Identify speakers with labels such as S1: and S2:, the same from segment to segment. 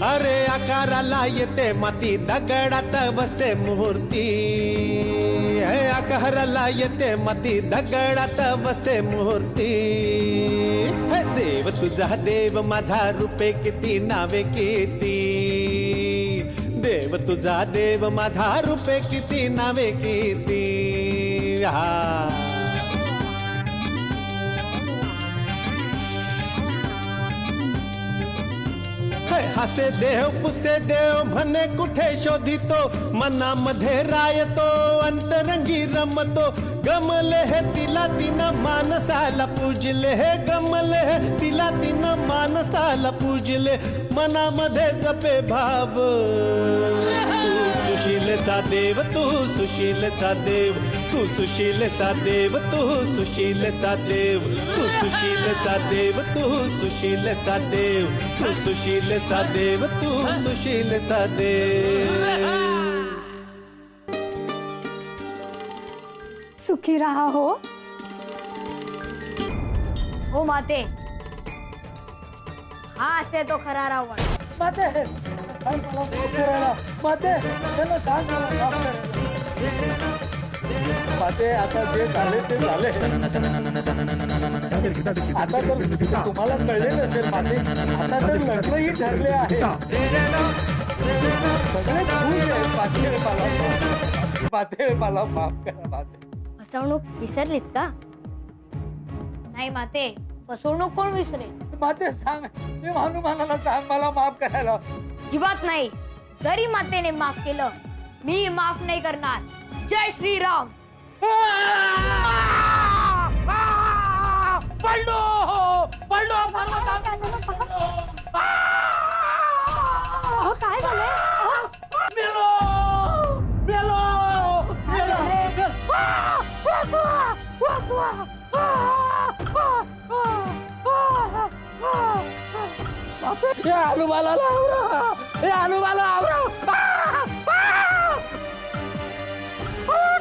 S1: अरे आकाराला येते माती दगडात बसे मूर्ती, आकाराला येते माती दगडात बसे मूर्ती। देव तुझा देव माझा रूपे किती नावे किती, देव तुझा देव माझा रूपे किती नावे किती। हा हसे देव पुसे देव म्हणे कुठे शोधितो, मनामध्ये रायतो अंतरंगी रमतो। गमले हे तिला तिनं मानसाला पूजले, हे गमले हे तिला तिनं मानसाला पूजले। मनामध्ये जपे भाव तू सुशीलचा देव, तू सुशीलचा देव, तू सुशीलचा देव, तू सुशीलचा देव, तू सुशीलचा देव, तू सुशीलचा देव, तू सुशीलचा देव, तू सुशीलचा देव।
S2: सुखी रहा हो।
S3: ओ माते, हा असे तो खरा रावण।
S4: माते माते त्यांना सांग मला माफ करायला। माते आता जे झाले ते झाले, आता तर तुम्हाला कळले नसेल माते, आता तर लग्नही ठरले आहे, सगळे खुश आहेत। माते मला माफ करा माते।
S3: फसवणूक विसरलीत का? नाही माते, फसवणूक कोण विसरेल?
S4: माते सांग, मी हनुमानाला सांग मला माफ करायला।
S3: अजिबात नाही, जरी मातेने माफ केलं मी माफ नाही करणार। जय श्रीराम।
S4: पडलो पडलो
S2: काय झालंय?
S4: मेलो मेलो हनुमाला लावरा, हनुमाला लावरा,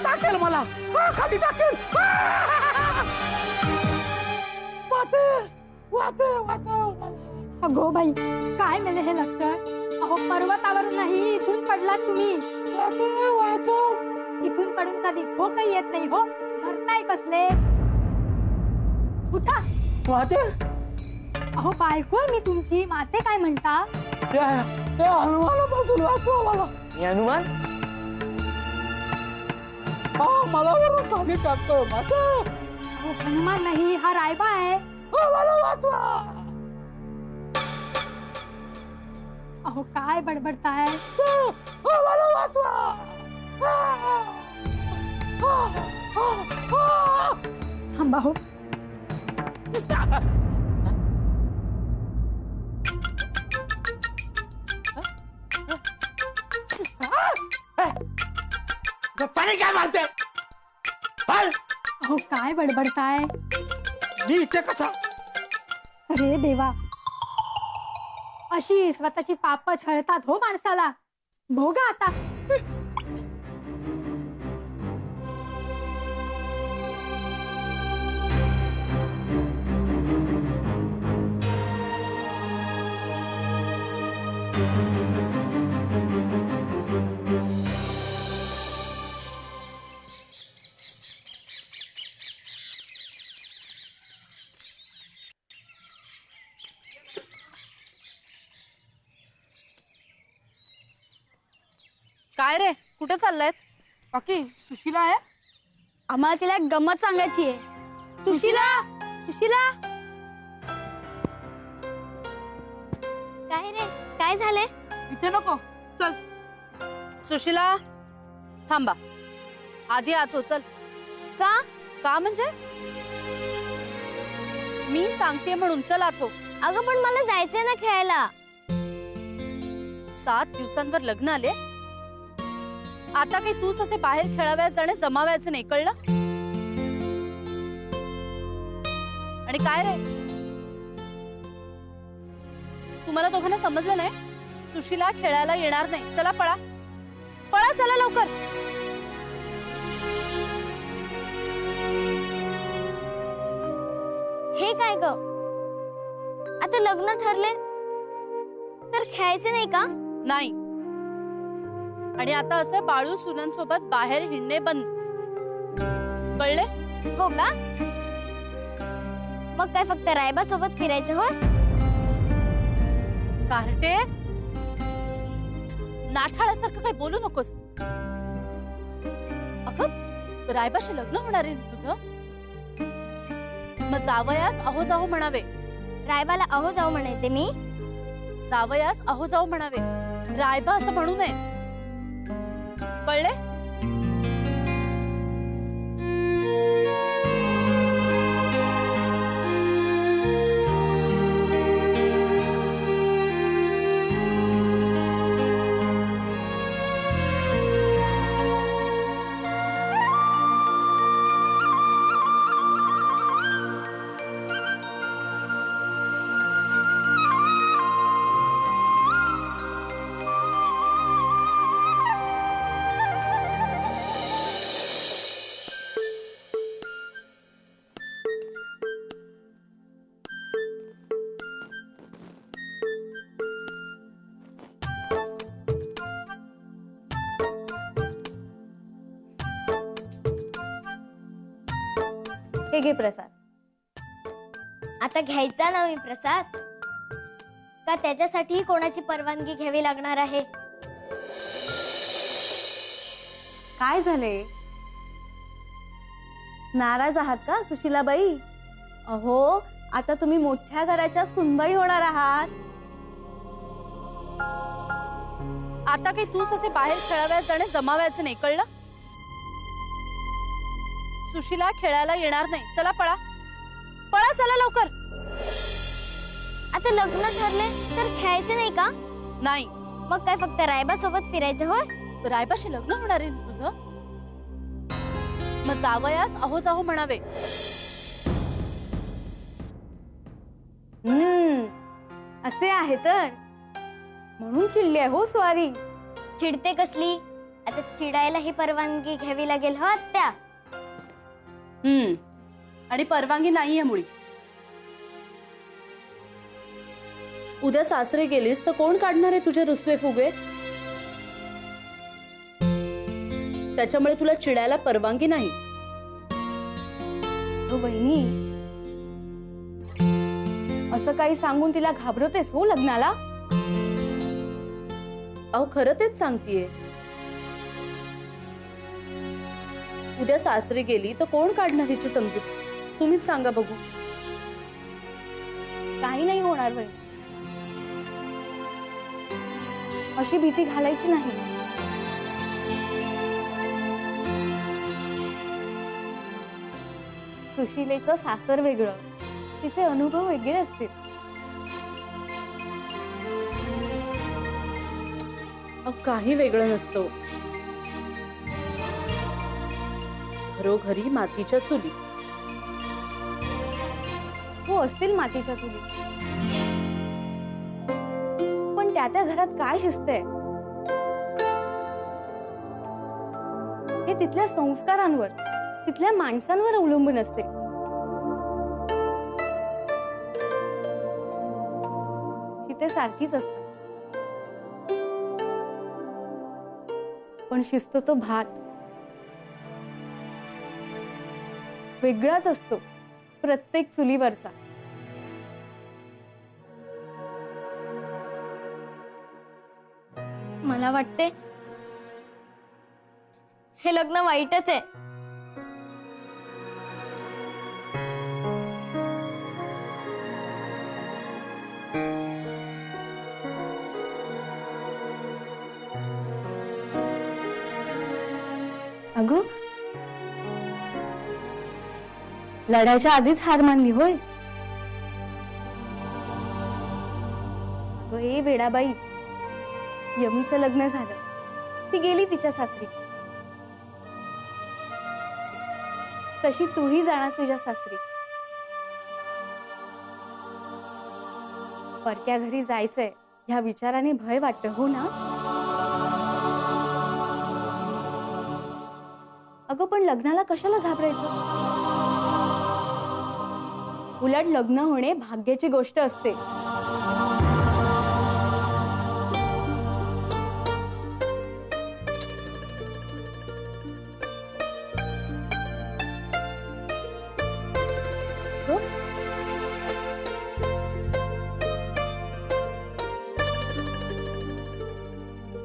S4: टाकेल मला, खाली टाकेल। वाते वाते वाते।
S2: अगो बाई, काय मेले हे लक्षण? अहो पर्वतावरून नाही, इथून पडलात तुम्ही। इथून पडून साधी हो काही येत नाही हो, मरताय कसले? उठा।
S4: वाते
S2: अहो बायकोय मी तुमची, माते काय म्हणता?
S4: हनुमानापासून वाचवा मला। हनुमान मला वरून खाली टाकतो माता।
S2: हनुमान नाही, हा रायबा आहे।
S4: मला वाचवा।
S2: अहो काय बडबडताय?
S4: मला वाचवा।
S2: थांबा हो।
S4: पाणी काय मारते?
S2: अहो काय बडबडताय?
S4: मी इथे कसा?
S2: अरे देवा, अशी स्वतःची पाप छळतात हो माणसाला। भोगा आता।
S5: काय रे, कुठे चाललायत? काकी, सुशीला आहे?
S3: आम्हाला तिला एक गंमत सांगायची आहे। सुशीला, सुशीला। काय रे, काय झाले?
S5: इथे नको, चल। सुशीला थांबा, आधी आत हो, चल।
S3: का?
S5: का म्हणजे? मी सांगते म्हणून, चल आत हो।
S3: अगं पण मला जायचंय ना खेळायला।
S5: 7 दिवसांवर लग्न आले, आता काही तूच असे बाहेर खेळाव्यास जाणे जमाव्याचे नाही, कळलं? आणि काय रे, तुम्हाला दोघांना समजलं नाही? सुशीला खेळायला येणार नाही. चला पळा पळा, चला लवकर.
S6: हे काय ग, आता लग्न ठरले तर खेळायचे नाही का?
S5: नाही. आणि आता असं बाळू सुनंसोबत बाहेर हिंडणे बंद, कळले?
S6: हो का? मग काय फक्त रायबा सोबत फिरायचं हो?
S5: कार्टे, नाठाळ्यासारखं काही बोलू नकोस. अगं, रायबाशी लग्न होणार आहे तुझं? मग जावयास अहो जाऊ म्हणावे.
S6: रायबाला अहो जाऊ म्हणायचे मी?
S5: जावयास अहो जाऊ म्हणावे, रायबा असं म्हणू नये, कळले?
S3: हे घे प्रसाद.
S6: आता घ्यायचा ना मी प्रसाद? का त्याच्यासाठी कोणाची परवानगी घ्यावी लागणार आहे?
S7: काय झाले? नाराज आहात का सुशीलाबाई? अहो, आता तुम्ही मोठ्या घराच्या सुनबाई होणार आहात.
S5: आता काही तूच असे बाहेर खेळाव्यास जाणे जमाव्याचे नाही, कळलं? सुशीला खेळायला येणार नाही. चला पळा पळा, चला लवकर.
S6: आता लग्न ठरले तर खेळायचे नाही का?
S5: नाही.
S6: मग काय फक्त रायबा सोबत फिरायचं हो?
S5: रायबाशी लग्न होणार आहे तुझं? मग जावयास अहो जाऊ म्हणावे.
S7: असे आहे तर म्हणून चिडली आहे हो स्वारी.
S6: चिडते कसली? आता चिडायला ही परवानगी घ्यावी लागेल हो आत्या.
S5: आणि परवानगी नाहीये मुळी. उद्या सासरे गेलीस तर कोण काढणार आहे तुझे रुसवे फुगे? त्याच्यामुळे तुला चिडायला परवानगी नाही.
S7: हो बहिणी, असं काही सांगून तिला घाबरतेस हो लग्नाला?
S5: अहो, खरं तेच सांगतीये. उद्या सासरी गेली तर कोण काढणार हिची समजूत? तुम्हीच सांगा बघू.
S7: काही नाही होणार बहिणी, अशी भीती घालायची नाही. सुशीलेचं सासर वेगळं, तिचे अनुभव वेगळे असतील.
S5: काही वेगळं नसतं. घरोघरी मातीच्या चुली.
S7: हो, असतील मातीच्या चुली, पण त्या त्या घरात काय शिस्त आहे हे तिथल्या संस्कारांवर, तिथल्या माणसांवर अवलंबून असते. तिथे सारखीच असतात, पण शिस्त तो भात वेगळाच असतो प्रत्येक चुलीवरचा.
S6: मला वाटते हे लग्न वाईटच आहे.
S7: अगं, लढायच्या आधीच हार मानली होय? वेडाबाई, यमीचं लग्न झालं, ती गेली तिच्या सासरी. तशी तूही जाणार तुझ्या सासरी. परक्या घरी जायचंय ह्या विचाराने भय वाटत, हो ना? अगं पण लग्नाला कशाला घाबरायचं? उलट लग्न होणे भाग्याची गोष्ट असते.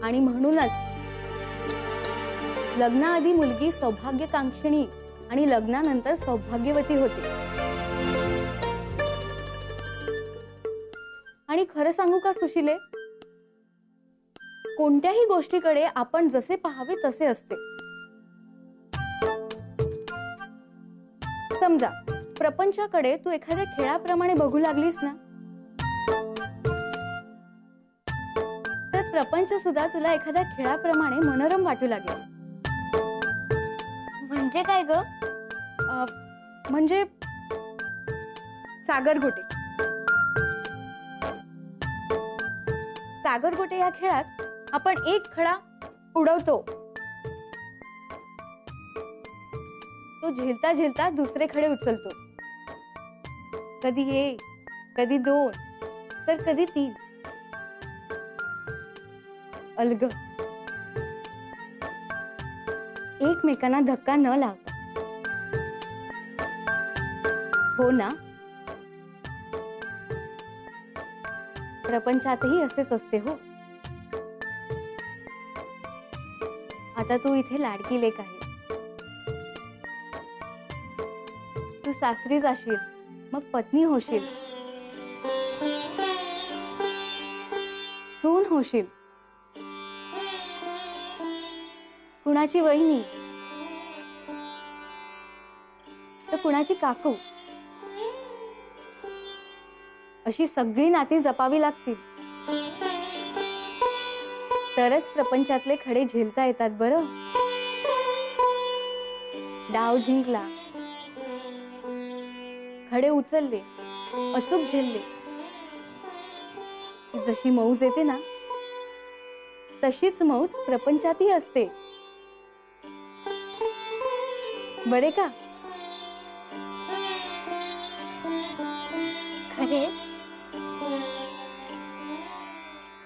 S7: आणि म्हणूनच लग्नाआधी मुलगी सौभाग्यकांक्षिणी आणि लग्नानंतर सौभाग्यवती होते. आणि खरं सांगू का सुशिले, कोणत्याही गोष्टीकडे आपण जसे पाहावे तसे असते. समजा प्रपंचाकडे तू एखाद्या खेळाप्रमाणे बघू लागलीस ना, तर प्रपंच सुद्धा तुला एखाद्या खेळाप्रमाणे मनोरम वाटू लागेल.
S6: म्हणजे काय ग?
S7: म्हणजे सागरगोटे. सागरगोटे या खेळात आपण एक खडा उडवतो, तो झेलता झेलता दुसरे खडे उचलतो. कधी 1, कधी 2, तर कधी 3. अलगद एकमेकांना धक्का न लावता. हो ना? प्रपंचातही असेच असते हो. आता तू इथे लाडकी लेक आहे. तू सासरी जाशील, मग पत्नी होशील, सून होशील, कुणाची वहिनी तर कुणाची काकू, अशी सगळी नाती जपावी लागतील. तरच प्रपंचातले खडे झेलता येतात बरं. डाव जिंकला, खडे उचलले, अचूक झेलले, जशी मौज येते ना, तशीच मौज प्रपंचातही असते. बरे का?
S6: खरे?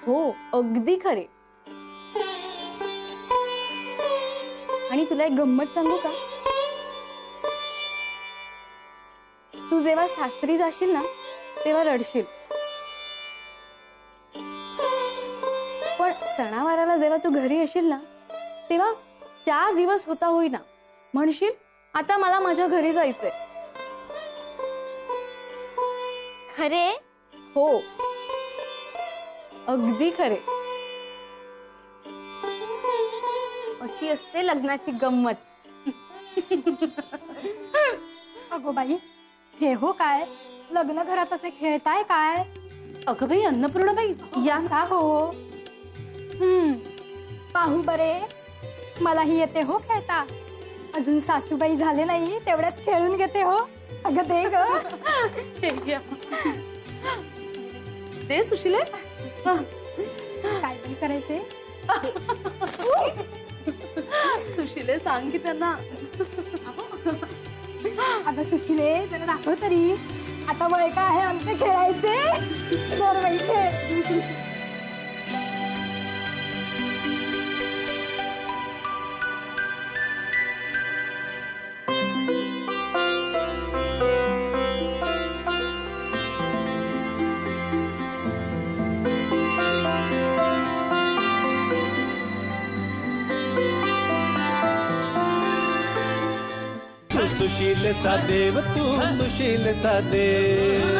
S7: हो, अगदी खरे. आणि तुला एक गंमत सांगू का? तू जेव्हा सासरी जाशील ना, तेव्हा रडशील. पण सणावाराला जेव्हा तू घरी येशील ना, तेव्हा 4 दिवस होता होईना म्हणशील, आता मला माझ्या घरी जायचंय.
S6: खरे?
S7: हो, अगदी खरे. अशी असते लग्नाची गंमत.
S2: अगो बाई, हे हो काय? लग्न घरात असे खेळताय काय?
S5: अगं बाई अन्नपूर्णाबाई,
S2: या सा हो. पाहू बरे, मलाही येते हो खेळता. अजून सासूबाई झाले नाही तेवढ्यात खेळून घेते हो. अगं दे ग.
S5: दे सुशिले.
S2: काय पण करायचे?
S5: सुशिले सांग की त्यांना.
S2: अगं सुशिले, जरा दाखव तरी. आता वय का आहे आमचे खेळायचे? बरं बाई खेळ.
S1: सुशीलचा देव तू, सुशीलचा देव.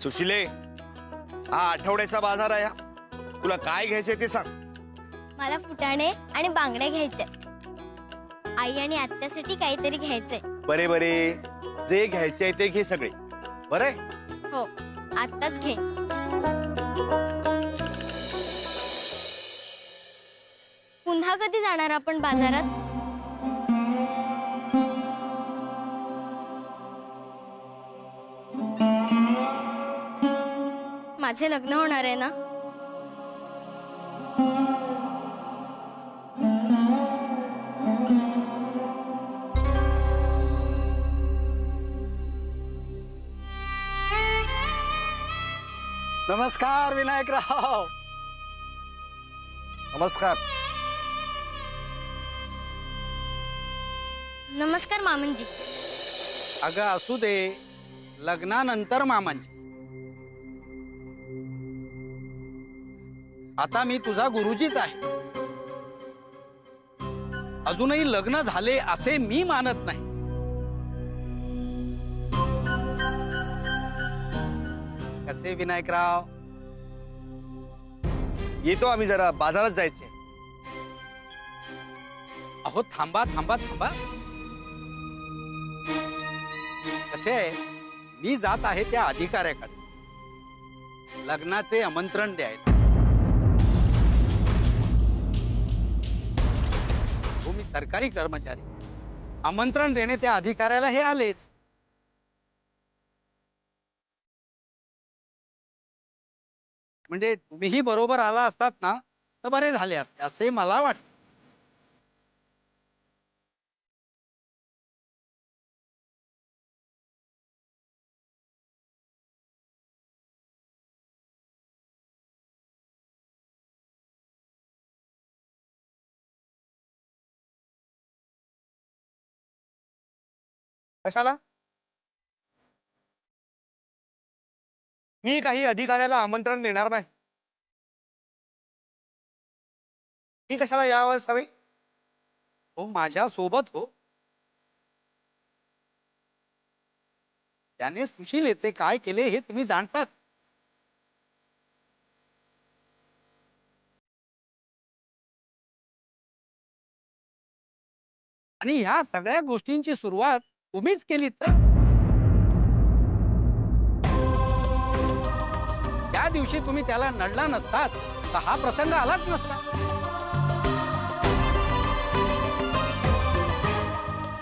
S8: सुशिले, हा आठवड्याचा बाजार आहे. तुला काय घ्यायचंय ते सांग.
S6: मला फुटाणे आणि बांगड्या घ्यायच्या. आई आणि आत्यासाठी काहीतरी घ्यायचंय.
S8: बरे बरे, जे घ्यायचे आहे ते घे सगळे. बरे?
S6: हो, आत्ताच घे. पुन्हा कधी जाणार आपण बाजारात? माझे लग्न होणार आहे ना?
S4: नमस्कार विनायकराव.
S8: नमस्कार.
S6: नमस्कार मामनजी.
S9: अगं असू दे, लग्नानंतर मामांची. आता मी तुझा गुरुजीच आहे. अजूनही लग्न झाले असे मी मानत नाही. कसे विनायकराव?
S8: येतो आम्ही, जरा बाजारात जायचे.
S9: अहो थांबा थांबा थांबा. कसे आहे, मी जात आहे त्या अधिकाऱ्याकडे लग्नाचे आमंत्रण द्यायला. हो, मी सरकारी कर्मचारी. आमंत्रण देणे त्या अधिकाऱ्याला हे आलेच. म्हणजे तुम्हीही बरोबर आला असतात ना तर बरे झाले असते असे मला वाटते.
S8: कशाला? मी काही अधिकाऱ्याला आमंत्रण देणार नाही. मी कशाला यावंच हवी?
S9: हो, माझ्या सोबत हो. त्याने सुशील येथे काय केले हे तुम्ही जाणतात. आणि ह्या सगळ्या गोष्टींची सुरुवात तुम्हीच केली तर. त्या दिवशी तुम्ही त्याला नडला नसतात तर हा प्रसंग आलाच नसता.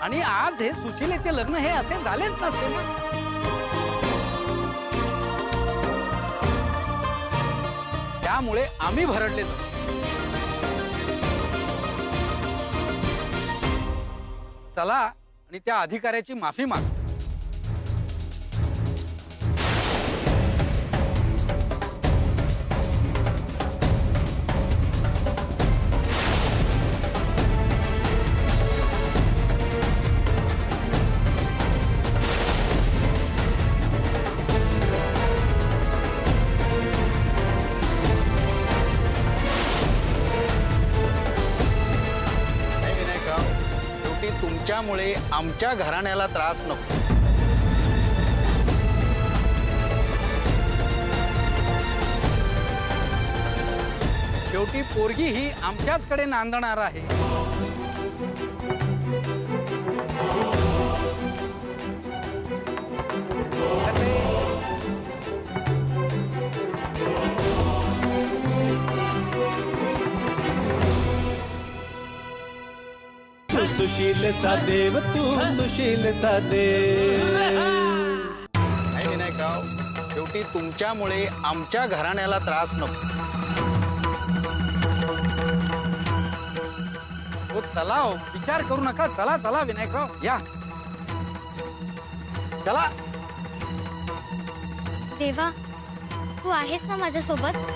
S9: आणि आज हे सुशीलेचे लग्न हे असे झालेच नसते ना. त्यामुळे आम्ही भरडले जातो. चला आणि त्या अधिकाऱ्याची माफी माग. तुमच्यामुळे आमच्या घराण्याला त्रास नको. शेवटी पोरगी ही आमच्याचकडे नांदणार आहे. कसे?
S1: सुशीलचा देव तू, सुशीलचा देव.
S9: नाही विनायकराव, शेवटी तुमच्यामुळे आमच्या घराण्याला त्रास नको. हो चला, विचार करू नका. चला चला विनायकराव, या चला.
S6: देवा, तू आहेस ना माझ्यासोबत?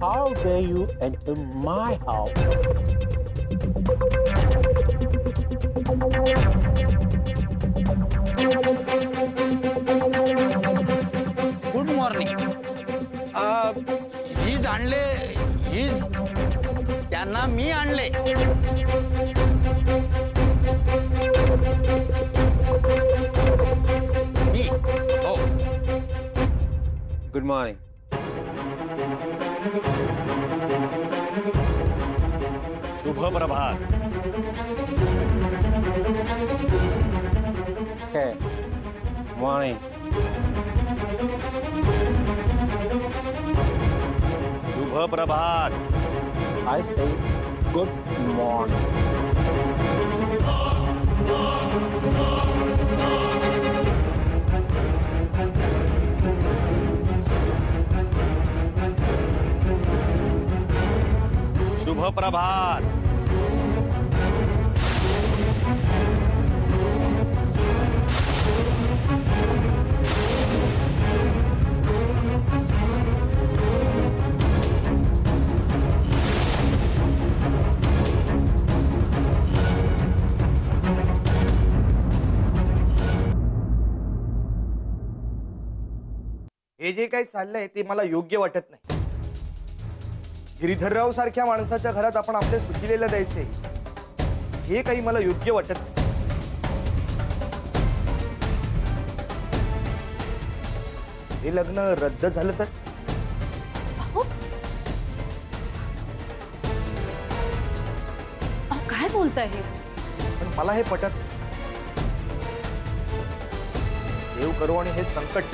S10: How dare you enter my house?
S9: Good morning. हीज आणले, हीज त्यांना मी आणले. मी हो.
S10: Good morning.
S8: शुभ प्रभात.
S10: Okay. Morning.
S8: शुभ प्रभात.
S10: I say good morning.
S8: शुभ प्रभात.
S4: हे जे काही चाललंय ते मला योग्य वाटत नाही. गिरीधरराव सारख्या माणसाच्या घरात आपण आपल्या सुचिलेला द्यायचे, हे काही मला योग्य वाटत नाही. हे लग्न रद्द झालं तर
S5: काय बोलताय हे?
S4: पण मला हे पटत नाही. देव करो आणि हे संकट